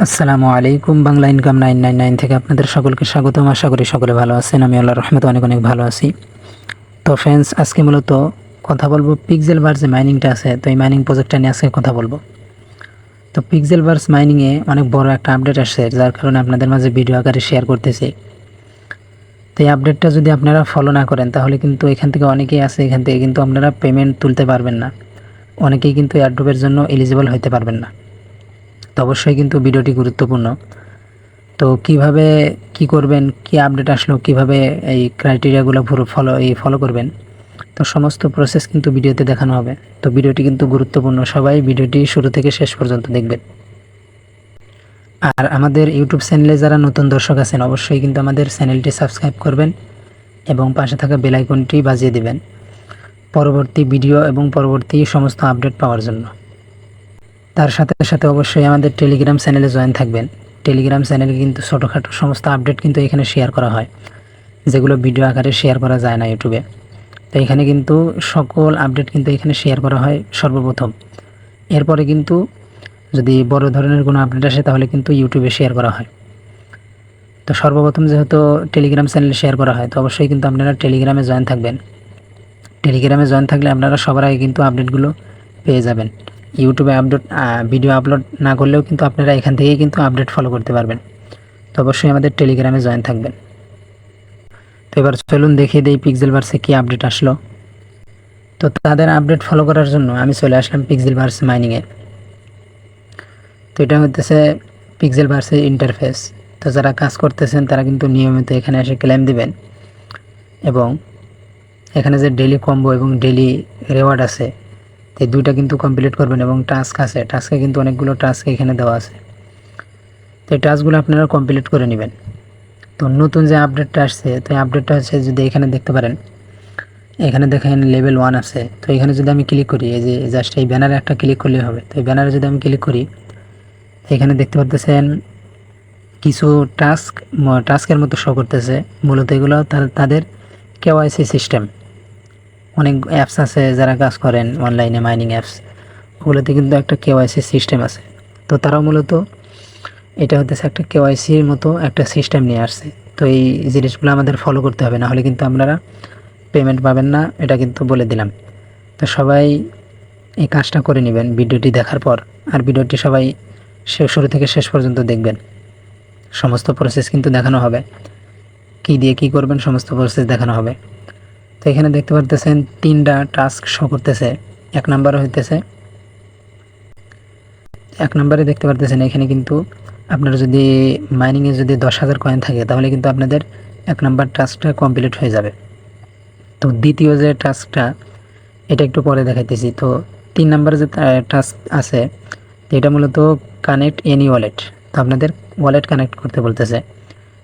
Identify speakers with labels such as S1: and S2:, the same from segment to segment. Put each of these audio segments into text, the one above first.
S1: আসসালামু আলাইকুম। বাংলা ইনকাম 999 থেকে আপনাদের সকলকে স্বাগতম। আশা করি সকলে ভালো আছেন। আমি আল্লাহর রহমতে অনেক অনেক ভালো আছি। তো ফ্রেন্ডস, আজকে মূলত কথা বলবো পিক্সেলভার্স যে মাইনিংটা আছে, তো এই মাইনিং প্রজেক্টটা নিয়ে আজকে কথা বলবো। তো পিক্সেলভার্স মাইনিংয়ে অনেক বড় একটা আপডেট আসছে, যার কারণে আপনাদের মাঝে ভিডিও আকারে শেয়ার করতেছি। তো এই আপডেটটা যদি আপনারা ফলো না করেন তাহলে কিন্তু এখান থেকে অনেকেই আছে, এখান থেকে কিন্তু আপনারা পেমেন্ট তুলতে পারবেন না। অনেকেই কিন্তু এয়ারড্রপের জন্য এলিজিবল হতে পারবেন না। তো অবশ্যই কিন্তু ভিডিওটি গুরুত্বপূর্ণ। তো কিভাবে কি করবেন, কি আপডেট আসলো, কিভাবে এই ক্রাইটেরিয়াগুলো পুরো ফলো করবেন, তো সমস্ত প্রসেস কিন্তু ভিডিওতে দেখানো হবে। তো ভিডিওটি কিন্তু গুরুত্বপূর্ণ, সবাই ভিডিওটি শুরু থেকে শেষ পর্যন্ত দেখবেন। আর আমাদের ইউটিউব চ্যানেলে যারা নতুন দর্শক আছেন অবশ্যই কিন্তু আমাদের চ্যানেলটি সাবস্ক্রাইব করবেন এবং পাশে থাকা বেল আইকনটি বাজিয়ে দিবেন পরবর্তী ভিডিও এবং পরবর্তী সমস্ত আপডেট পাওয়ার জন্য। তার সাথে সাথে অবশ্যই আমাদের টেলিগ্রাম চ্যানেলে জয়েন থাকবেন। টেলিগ্রাম চ্যানেলে কিন্তু ছোটোখাটো সমস্ত আপডেট কিন্তু এখানে শেয়ার করা হয়, যেগুলো ভিডিও আকারে শেয়ার করা যায় না ইউটিউবে। তো এখানে কিন্তু সকল আপডেট কিন্তু এখানে শেয়ার করা হয় সর্বপ্রথম। এরপরে কিন্তু যদি বড় ধরনের কোনো আপডেট আসে তাহলে কিন্তু ইউটিউবে শেয়ার করা হয়। তো সর্বপ্রথম যেহেতু টেলিগ্রাম চ্যানেলে শেয়ার করা হয়, তো অবশ্যই কিন্তু আপনারা টেলিগ্রামে জয়েন থাকবেন। টেলিগ্রামে জয়েন থাকলে আপনারা সবার আগে কিন্তু আপডেটগুলো পেয়ে যাবেন। ইউটিউবে ভিডিও আপলোড না করলেও কিন্তু আপনারা এখান থেকেই কিন্তু আপডেট ফলো করতে পারবেন। তো অবশ্যই আমাদের টেলিগ্রামে জয়েন থাকবেন। তো এবার চলুন দেখিয়ে দিই পিক্সেলভার্সে কী আপডেট আসলো। তো তাদের আপডেট ফলো করার জন্য আমি চলে আসলাম পিক্সেলভার্স মাইনিংয়ে। তো এটা হচ্ছে পিক্সেলভার্সের ইন্টারফেস। তো যারা কাজ করতেছেন তারা কিন্তু নিয়মিত এখানে এসে ক্লেম দিবেন এবং এখানে যে ডেলি কম্বো এবং ডেলি রেওয়ার্ড আছে এই দুইটা কিন্তু কমপ্লিট করবেন এবং টাস্ক আছে, টাস্কে কিন্তু অনেকগুলো টাস্ক এখানে দেওয়া আছে। তো এই টাস্কগুলো আপনারা কমপ্লিট করে নেবেন। তো নতুন যে আপডেটটা আসছে, তো এই আপডেটটা হচ্ছে যদি এখানে দেখতে পারেন, এখানে দেখেন লেভেল 1 আছে। তো এখানে যদি আমি ক্লিক করি, এই যে জাস্ট এই ব্যানারে একটা ক্লিক করলেই হবে। তো এই ব্যানারে যদি আমি ক্লিক করি, এখানে দেখতে পারতেছেন কিছু টাস্কের মতো শো করতেছে। মূলত এগুলো তাদের কেওয়াইসি সিস্টেম। অনেক অ্যাপস আছে যারা কাজ করেন অনলাইনে মাইনিং অ্যাপস, ওগুলোতে কিন্তু একটা কেওয়াইসি সিস্টেম আছে। তো তারাও মূলত এটা হতেছে একটা কেওয়াইসির মতো একটা সিস্টেম নিয়ে আসছে। তো এই জিনিসগুলো আমাদের ফলো করতে হবে, নাহলে কিন্তু আপনারা পেমেন্ট পাবেন না, এটা কিন্তু বলে দিলাম। তো সবাই এই কাজটা করে নেবেন ভিডিওটি দেখার পর। আর ভিডিওটি সবাই শুরু থেকে শেষ পর্যন্ত দেখবেন। সমস্ত প্রসেস কিন্তু দেখানো হবে, কী দিয়ে কী করবেন সমস্ত প্রসেস দেখানো হবে। তো এখানে দেখতে পারতেছেন 3টা টাস্ক শো করতেছে। এক নম্বরে দেখতে পারতেছেন এখানে কিন্তু আপনারা যদি মাইনিংয়ে যদি 10,000 কয়েন থাকে তাহলে কিন্তু আপনাদের 1 নম্বর টাস্কটা কমপ্লিট হয়ে যাবে। তো দ্বিতীয় যে টাস্কটা এটা একটু পরে দেখাইতেছি। তো 3 নম্বরে যে টাস্ক আছে, এটা মূলত কানেক্ট এনি ওয়ালেট। তো আপনাদের ওয়ালেট কানেক্ট করতে বলতেছে।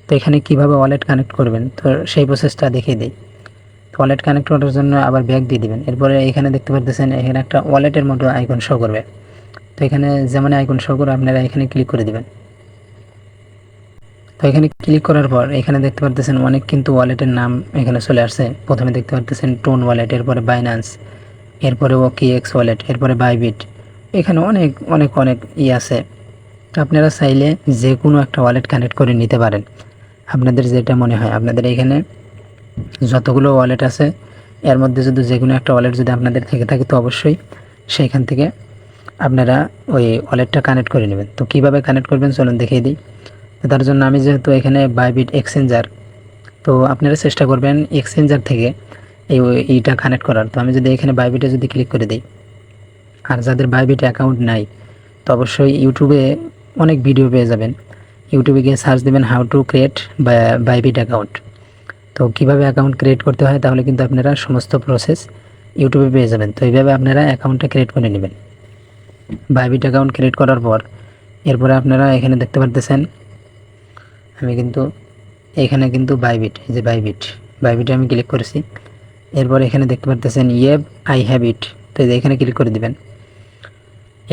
S1: তো এখানে কিভাবে ওয়ালেট কানেক্ট করবেন তো সেই প্রসেসটা দেখিয়ে দিই। তো ওয়ালেট কানেক্ট করার জন্য আবার ব্যাক দিয়ে দিবেন। এরপরে এখানে দেখতে পারতেছেন এখানে একটা ওয়ালেটের মতো আইকন শো করবে। তো এখানে যেমন আইকন শো করে আপনারা এখানে ক্লিক করে দিবেন। তো এখানে ক্লিক করার পর এখানে দেখতে পারতেছেন অনেক কিন্তু ওয়ালেটের নাম এখানে চলে আসছে। প্রথমে দেখতে পারতেছেন টোন ওয়ালেট, এরপরে বাইন্যান্স, এরপরে ওকেএক্স ওয়ালেট, এরপরে বাইবিট। এখানে অনেক অনেক অনেক আছে। তো আপনারা চাইলে যে কোনো একটা ওয়ালেট কানেক্ট করে নিতে পারেন, আপনাদের যেটা মনে হয়। আপনাদের এখানে যতগুলো ওয়ালেট আছে এর মধ্যে যদি যে কোনো একটা ওয়ালেট যদি আপনাদের থেকে থাকে তো অবশ্যই সেইখান থেকে আপনারা ওই ওয়ালেটটা কানেক্ট করে নেবেন। তো কীভাবে কানেক্ট করবেন চলুন দেখিয়ে দিই। তার জন্য আমি যেহেতু এখানে বাইবিট এক্সচেঞ্জার, তো আপনারা চেষ্টা করবেন এক্সচেঞ্জার থেকে এইটা কানেক্ট করার। তো আমি যদি এখানে বাইবিটে যদি ক্লিক করে দিই, আর যাদের বাইবিট অ্যাকাউন্ট নাই তো অবশ্যই ইউটিউবে অনেক ভিডিও পেয়ে যাবেন। ইউটিউবে গিয়ে সার্চ দেবেন how to create Bybit account. তো কীভাবে অ্যাকাউন্ট ক্রিয়েট করতে হয় তাহলে কিন্তু আপনারা সমস্ত প্রসেস ইউটিউবে পেয়ে যাবেন। তো এইভাবে আপনারা অ্যাকাউন্টটা ক্রিয়েট করে নেবেন। বাইবিট অ্যাকাউন্ট ক্রিয়েট করার পর এরপরে আপনারা এখানে দেখতে পারতেছেন আমি কিন্তু এখানে কিন্তু বাইবিট, এই যে বাইবিটে আমি ক্লিক করেছি। এরপর এখানে দেখতে পারতেছেন আই হ্যাভ ইট। তো এখানে ক্লিক করে দিবেন।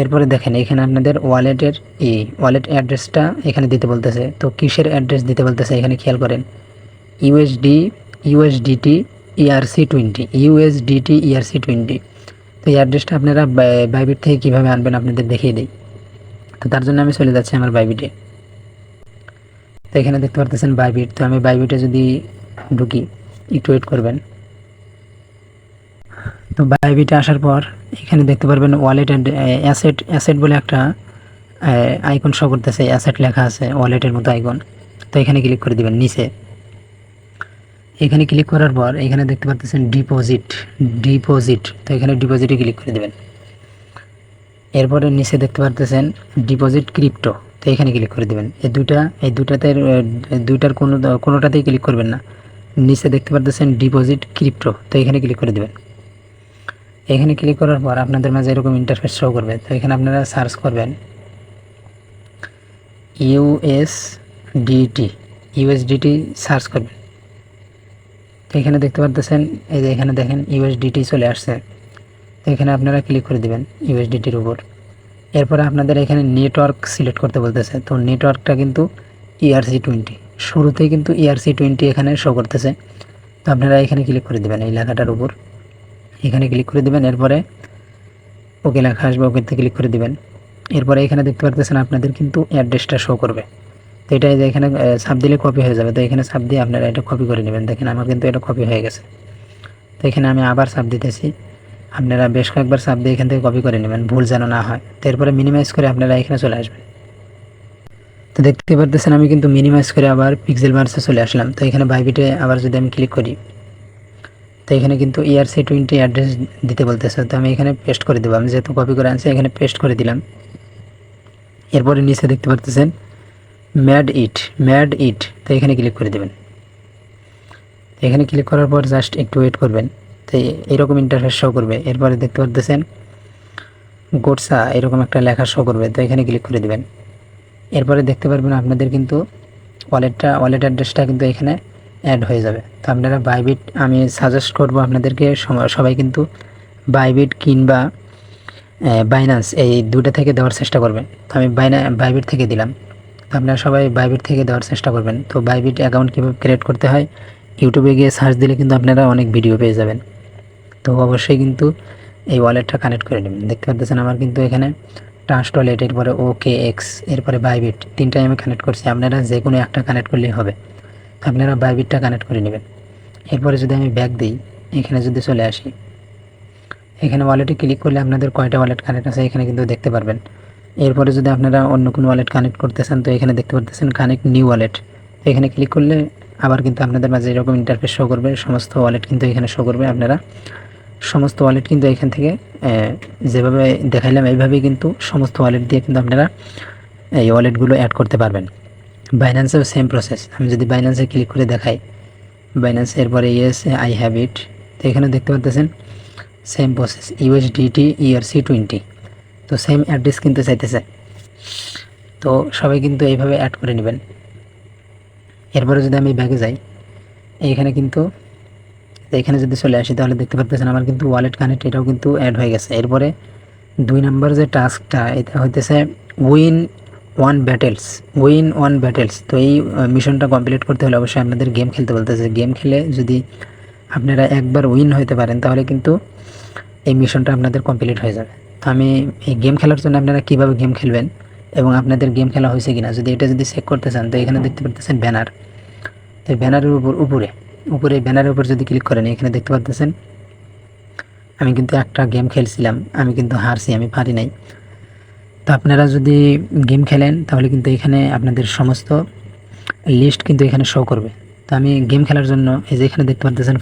S1: এরপরে দেখেন এখানে আপনাদের ওয়ালেট অ্যাড্রেসটা এখানে দিতে বলতেছে। তো কিসের অ্যাড্রেস দিতে বলতেছে এখানে খেয়াল করেন, ইউএসডিটি ERC20। তো এই অ্যাড্রেসটা আপনারা বাইবিট থেকে কীভাবে আনবেন আপনাদের দেখিয়ে দিই। তো তার জন্য আমি চলে যাচ্ছি আমার বাইবিটে। তো এখানে দেখতে পারতেছেন বাইবিট। তো আমি বাইবিটে যদি ঢুকি, একটু ওয়েট করবেন। তো বাইবিটে আসার পর এখানে দেখতে পারবেন ওয়ালেট অ্যান্ড অ্যাসেট বলে একটা আইকন শো করতেছে, অ্যাসেট লেখা আছে ওয়ালেটের মতো আইকন। তো এখানে ক্লিক করে দিবেন নিচে। এখানে ক্লিক করার পর এখানে দেখতে পাচ্ছেন ডিপোজিট। তো এখানে ডিপোজিটে ক্লিক করে দেবেন। এরপরে নিচে দেখতে পাচ্ছেন ডিপোজিট ক্রিপ্টো। তো এখানে ক্লিক করে দেবেন। দুইটার কোনোটাতেই ক্লিক করবেন না। নিচে দেখতে পাচ্ছেন ডিপোজিট ক্রিপ্টো। তো এখানে ক্লিক করে দেবেন। এখানে ক্লিক করার পর আপনাদের মাঝে এরকম ইন্টারফেস শো করবে। তো এখানে আপনারা সার্চ করবেন ইউএসডিটি সার্চ করবেন। তো এখানে দেখতে পাচ্ছেন এই যে এখানে দেখেন ইউএসডিটি চলে আসছে। তো এখানে আপনারা ক্লিক করে দিবেন ইউএসডিটির উপর। এরপরে আপনাদের এখানে নেটওয়ার্ক সিলেক্ট করতে বলতেছে। তো নেটওয়ার্কটা কিন্তু ERC20, শুরুতেই কিন্তু ERC20 এখানে শো করতেছে। তো আপনারা এখানে ক্লিক করে দেবেন এই লেখাটার উপর, এখানে ক্লিক করে দেবেন। এরপরে ওকে লেখা আসবে, ওকেতে ক্লিক করে দিবেন। এরপরে এখানে দেখতে পাচ্ছেন আপনাদের কিন্তু অ্যাড্রেসটা শো করবে। তো এটা যে এখানে সাব দিলে কপি হয়ে যাবে। তো এখানে সাব দিয়ে আপনারা এটা কপি করে নেবেন। দেখেন আমার কিন্তু এটা কপি হয়ে গেছে। তো এখানে আমি আবার সাব দিতেছি, আপনারা বেশ কয়েকবার সাব দিয়ে এখান থেকে কপি করে নেবেন, ভুল যেন না হয়। তো এরপরে মিনিমাইজ করে আপনারা এখানে চলে আসবেন। তো দেখতে পারতেছেন আমি কিন্তু মিনিমাইজ করে আবার পিক্সেল বার্সে চলে আসলাম। তো এখানে বাইবিটে আবার যদি আমি ক্লিক করি, তো এখানে কিন্তু ERC20 অ্যাড্রেস দিতে বলতেছে। তো আমি এখানে পেস্ট করে দেবো, আমি যেহেতু কপি করে আনছি এখানে পেস্ট করে দিলাম। এরপরে নিচে দেখতে পারতেছেন ম্যাড ইট। তো এখানে ক্লিক করে দেবেন। এখানে ক্লিক করার পর জাস্ট একটু ওয়েট করবেন। তো এইরকম ইন্টারফেস শো করবে। এরপরে দেখতে পারতেছেন গোটসা এরকম একটা লেখা শো করবে। তো এখানে ক্লিক করে দেবেন। এরপরে দেখতে পারবেন আপনাদের কিন্তু ওয়ালেট অ্যাড্রেসটা কিন্তু এখানে অ্যাড হয়ে যাবে। তো আপনারা বাইবিট, আমি সাজেস্ট করব আপনাদেরকে সবাই কিন্তু বাইবিট কিংবা বাইন্যান্স এই দুটো থেকে দেওয়ার চেষ্টা করবেন। তো আমি বাইবিট থেকে দিলাম। তো আপনারা সবাই বাইবিট থেকে দেওয়ার চেষ্টা করবেন। তো বাইবিট অ্যাকাউন্ট কীভাবে ক্রিয়েট করতে হয় ইউটিউবে গিয়ে সার্চ দিলে কিন্তু আপনারা অনেক ভিডিও পেয়ে যাবেন। তো অবশ্যই কিন্তু এই ওয়ালেটটা কানেক্ট করে নেবেন। দেখতে পাচ্ছেন আমার কিন্তু এখানে ট্রাস্ট ওয়ালেট, এরপরে OKX, এরপরে বাইবিট, তিনটাই আমি কানেক্ট করছি। আপনারা যে কোনো একটা কানেক্ট করলেই হবে। আপনারা বাইবিটটা কানেক্ট করে নেবেন। এরপরে যদি আমি ব্যাক দিই, এখানে যদি চলে আসি, এখানে ওয়ালেটে ক্লিক করলে আপনাদের কয়টা ওয়ালেট কানেক্ট আছে এখানে কিন্তু দেখতে পারবেন। এরপরে যদি আপনারা অন্য কোনো ওয়ালেট কানেক্ট করতে চান, তো এখানে দেখতে পাচ্ছেন কানেক্ট নিউ ওয়ালেট। এখানে ক্লিক করলে আবার কিন্তু আপনাদের মাঝে এরকম ইন্টারফেস শো করবে, সমস্ত ওয়ালেট কিন্তু এখানে শো করবে। আপনারা সমস্ত ওয়ালেট কিন্তু এখান থেকে যেভাবে দেখাইলাম এইভাবেই কিন্তু সমস্ত ওয়ালেট দিয়ে কিন্তু আপনারা এই ওয়ালেটগুলো অ্যাড করতে পারবেন। বাইন্যান্সেও সেম প্রসেস। আমি যদি বাইন্যান্সে ক্লিক করে দেখাই, বাইন্যান্স, এরপরে ইয়েস আই হ্যাভ ইট। তো এখানে দেখতে পাচ্ছেন সেম প্রসেস, USDT ERC20। তো সেম অ্যাড্রেস কিন্তু চাইতেছে। তো সবাই কিন্তু এইভাবে অ্যাড করে নেবেন। এরপরে যদি আমি ব্যাগে যাই, এইখানে কিন্তু এখানে যদি চলে আসি তাহলে দেখতে পাচ্ছেন আমার কিন্তু ওয়ালেট কানেক্ট এটাও কিন্তু অ্যাড হয়ে গেছে। এরপরে 2 নম্বর যে টাস্কটা, এটা হইতেছে উইন ওয়ান ব্যাটেলস। তো এই মিশনটা কমপ্লিট করতে হলে অবশ্যই আপনাদের গেম খেলতে বলতেছে। গেম খেলে যদি আপনারা একবার উইন হতে পারেন তাহলে কিন্তু এই মিশনটা আপনাদের কমপ্লিট হয়ে যাবে। তো আমি এই গেম খেলার জন্য আপনারা কীভাবে গেম খেলবেন এবং আপনাদের গেম খেলা হয়েছে কিনা যদি এটা চেক করতে চান, তো এখানে দেখতে পাচ্ছেন ব্যানার। তো এই ব্যানারের উপরে ব্যানারের উপর যদি ক্লিক করেন, এখানে দেখতে পাচ্ছেন আমি কিন্তু একটা গেম খেলছিলাম, আমি কিন্তু হারছি, আমি পারি নাই। তো আপনারা যদি গেম খেলেন তাহলে কিন্তু এখানে আপনাদের সমস্ত লিস্ট কিন্তু এখানে শো করবে। তো আমি গেম খেলার জন্য এই যে এখানে দেখতে পাচ্ছেন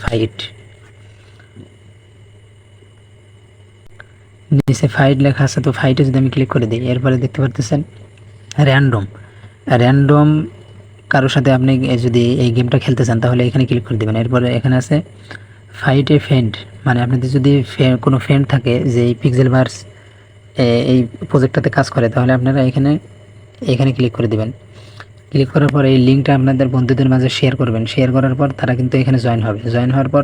S1: নিচে ফাইট লেখা আছে। তো ফাইটে যদি আমি ক্লিক করে দিই, এরপরে দেখতে পাচ্ছেন র্যান্ডম কারোর সাথে আপনি যদি এই গেমটা খেলতে চান তাহলে এখানে ক্লিক করে দেবেন। এরপরে এখানে আছে ফাইট এ ফ্রেন্ড, মানে আপনাদের যদি কোনো ফ্রেন্ড থাকে যে এই পিক্সেল বার্স এই প্রজেক্টটাতে কাজ করে, তাহলে আপনারা এখানে ক্লিক করে দেবেন। ক্লিক করার পর এই লিঙ্কটা আপনাদের বন্ধুদের মাঝে শেয়ার করবেন। শেয়ার করার পর তারা কিন্তু এখানে জয়েন হবে। জয়েন হওয়ার পর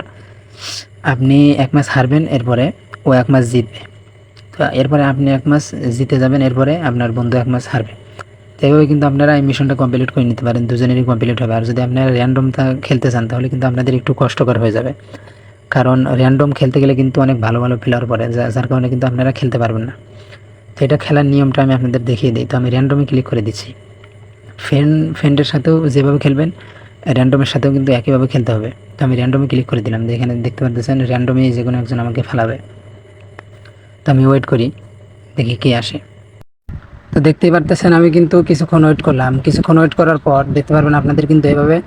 S1: আপনি 1 ম্যাচ হারবেন, এরপরে ও 1 ম্যাচ জিতবে। তো এরপরে আপনি 1 ম্যাচ জিতে যাবেন, এরপরে আপনার বন্ধু 1 ম্যাচ হারবে। তো এইভাবে কিন্তু আপনারা এই মিশনটা কমপ্লিট করে নিতে পারেন, দুজনেরই কমপ্লিট হবে। আর যদি আপনারা র্যান্ডমটা খেলতে চান তাহলে কিন্তু আপনাদের একটু কষ্টকর হয়ে যাবে, কারণ র্যান্ডম খেলতে গেলে কিন্তু অনেক ভালো ভালো প্লেয়ার পড়ে, যার কারণে কিন্তু আপনারা খেলতে পারবেন না। তো এটা খেলার নিয়মটা আমি আপনাদের দেখিয়ে দিই। তো আমি র্যান্ডমে ক্লিক করে দিচ্ছি। ফ্রেন্ডের সাথেও যেভাবে খেলবেন র্যান্ডমের সাথেও কিন্তু একইভাবে খেলতে হবে। তো আমি র্যান্ডমে ক্লিক করে দিলাম, এখানে দেখতে পাচ্ছেন র্যান্ডমে যে কোনো একজন আমাকে ফেলাবে। তো আমি ওয়েট করি, দেখি কে আসে। তো দেখতেই পারতেছেন আমি কিন্তু কিছুক্ষণ ওয়েট করলাম। কিছুক্ষণ ওয়েট করার পর দেখতে পারবেন আপনাদের কিন্তু এভাবে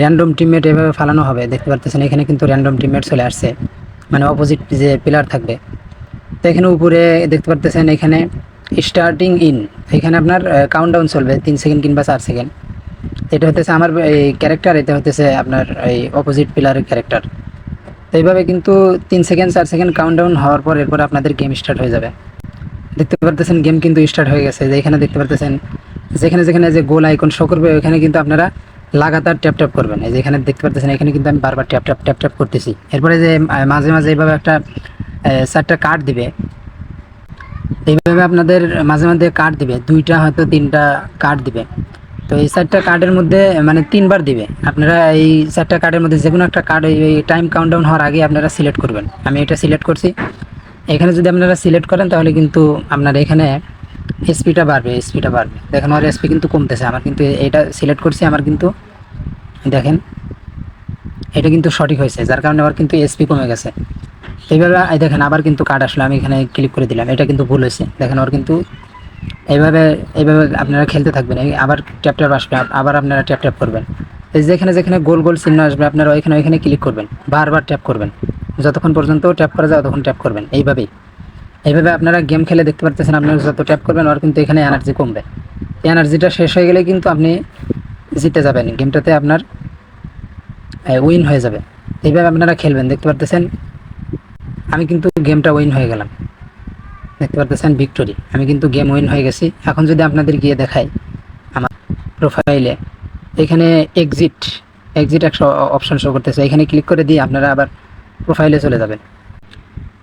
S1: র্যান্ডম টিমমেট এভাবে ফালানো হবে। দেখতে পারতেছেন এখানে কিন্তু র্যান্ডম টিমমেট চলে আসছে, মানে অপোজিট যে প্লেয়ার থাকবে। তো এখানে উপরে দেখতে পারতেছেন এখানে স্টার্টিং ইন, এখানে আপনার কাউন্টডাউন চলবে 3 সেকেন্ড কিংবা 4 সেকেন্ড। এটা হতেছে আমার এই ক্যারেক্টার, এটা হতেছে আপনার এই অপোজিট প্লেয়ারের ক্যারেক্টার। তো এইভাবে কিন্তু 3 সেকেন্ড 4 সেকেন্ড কাউন্টডাউন হওয়ার পর এরপর আপনাদের গেম স্টার্ট হয়ে যাবে। দেখতে পারতেছেন গেম কিন্তু স্টার্ট হয়ে গেছে। এখানে দেখতে পারতেছেন যেখানে যেখানে যে গোল আইকন শো করবে ওখানে কিন্তু আপনারা লাগাতার ট্যাপ ট্যাপ করবেন। এই যে এখানে দেখতে পারতেছেন এখানে কিন্তু আমি বারবার ট্যাপ ট্যাপ ট্যাপ ট্যাপ করতেছি। এরপরে যে মাঝে মাঝে এইভাবে একটা 4টা কার্ড দিবে, এইভাবে আপনাদের মাঝে মাঝে কার্ড দিবে, 2টা হয়তো 3টা কার্ড দিবে। তো এই 4টা কার্ডের মধ্যে মানে 3বার দিবে। আপনারা এই 4টা কার্ডের মধ্যে যে কোনো একটা কার্ড এই টাইম কাউন্টডাউন হওয়ার আগে আপনারা সিলেক্ট করবেন। আমি এটা সিলেক্ট করছি। এখানে যদি আপনারা সিলেক্ট করেন তাহলে কিন্তু আপনার এখানে এসপিটা বাড়বে, দেখেন আমার এসপি কিন্তু কমতেছে। আমার কিন্তু এটা সিলেক্ট করছি, আমার কিন্তু দেখেন এটা কিন্তু সঠিক হয়েছে, যার কারণে আমার কিন্তু এসপি কমে গেছে। এইভাবে দেখেন আবার কিন্তু কার্ড আসলো, আমি এখানে ক্লিক করে দিলাম, এটা কিন্তু ভুল হয়েছে। দেখেন ওর কিন্তু এইভাবে আপনারা খেলতে থাকবেন। আবার ট্যাপ ট্যাপ আসবে, আবার আপনারা ট্যাপ ট্যাপ করবেন। এই যেখানে যেখানে গোল গোল চিহ্ন আসবে আপনারা ওইখানে ক্লিক করবেন, বারবার ট্যাপ করবেন, যতক্ষণ পর্যন্ত ট্যাপ করা যায় ততক্ষণ ট্যাপ করবেন। এইভাবে আপনারা গেম খেলে দেখতে পারতেছেন আপনারা যত ট্যাপ করবেন ওর কিন্তু এখানে এনার্জি কমবে। এনার্জিটা শেষ হয়ে গেলে কিন্তু আপনি জিতে যাবেন, গেমটাতে আপনার উইন হয়ে যাবে। এইভাবে আপনারা খেলবেন। দেখতে পারতেছেন আমি কিন্তু গেমটা উইন হয়ে গেলাম। দেখতে পারতেছেন ভিক্টোরি, আমি কিন্তু গেম উইন হয়ে গেছি। এখন যদি আপনাদের গিয়ে দেখাই আমার প্রোফাইলে, এখানে এক্সিট একটা অপশন শো করতেছে, এখানে ক্লিক করে দিয়ে আপনারা আবার প্রোফাইলে চলে যাবেন।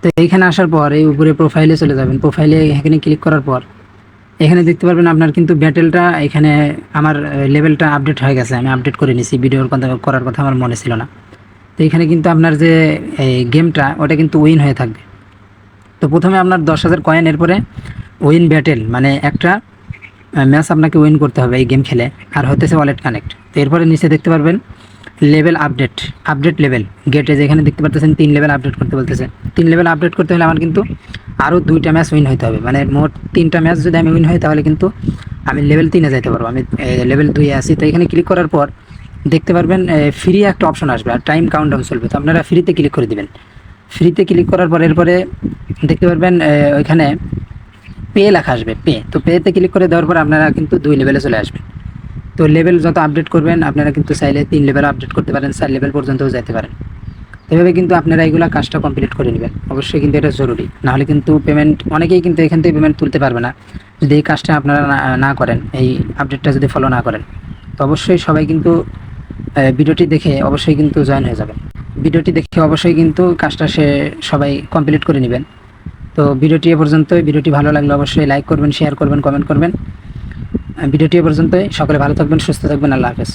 S1: তো এইখানে আসার পর এই উপরে প্রোফাইলে চলে যাবেন। প্রোফাইলে এখানে ক্লিক করার পর এখানে দেখতে পারবেন আপনার কিন্তু ব্যাটেলটা, এখানে আমার লেভেলটা আপডেট হয়ে গেছে, আমি আপডেট করে নিছি, ভিডিওর করার কথা আমার মনে ছিল না। তো এখানে কিন্তু আপনার যে গেমটা ওটা কিন্তু উইন হয়ে থাকবে। তো প্রথমে আপনার 10,000 কয়েন, এরপরে উইন ব্যাটেল, মানে একটা ম্যাচ আপনাকে উইন করতে হবে এই গেম খেলে, আর হতেছে ওয়ালেট কানেক্ট। তো এরপরে নিচে দেখতে পারবেন লেভেল আপডেট লেভেল গেটে, যেখানে দেখতে পারতেছেন 3 লেভেল আপডেট করতে বলতেছে। 3 লেভেল আপডেট করতে হলে আমার কিন্তু আরও 2টা ম্যাচ উইন হতে হবে, মানে মোট 3টা ম্যাচ যদি আমি উইন হই তাহলে কিন্তু আমি লেভেল 3-এ যেতে পারবো। আমি লেভেল 2-এ আছি। তো এখানে ক্লিক করার পর দেখতে পারবেন ফ্রি একটা অপশন আসবে আর টাইম কাউন্টডাউন চলবে। তো আপনারা ফ্রিতে ক্লিক করে দেবেন। ফ্রিতে ক্লিক করার পর এরপরে দেখতে পারবেন ওইখানে পে লেখা আসবে, তো পেতে ক্লিক করে দেওয়ার পর আপনারা কিন্তু 2 লেভেলে চলে আসবেন। তো লেভেল যত আপডেট করবেন আপনারা কিন্তু চাইলে 3 লেভেল আপডেট করতে পারেন, 4 লেভেল পর্যন্তও যেতে পারেন। এভাবে কিন্তু আপনারা এইগুলা কাজটা কমপ্লিট করে নেবেন। অবশ্যই কিন্তু এটা জরুরি, নাহলে কিন্তু পেমেন্ট অনেকেই কিন্তু এখান থেকে পেমেন্ট তুলতে পারবে না যদি এই কাজটা আপনারা না করেন, এই আপডেটটা যদি ফলো না করেন। তো অবশ্যই সবাই কিন্তু ভিডিওটি দেখে অবশ্যই কিন্তু জয়েন হয়ে যাবেন। ভিডিওটি দেখে অবশ্যই কিন্তু কাজটা সবাই কমপ্লিট করে নেবেন। তো ভিডিওটি এ পর্যন্তই। ভিডিওটি ভালো লাগলে অবশ্যই লাইক করবেন, শেয়ার করবেন, কমেন্ট করবেন। ভিডিওটি এ পর্যন্তই। সকলে ভালো থাকবেন, সুস্থ থাকবেন। আল্লাহ হাফেজ।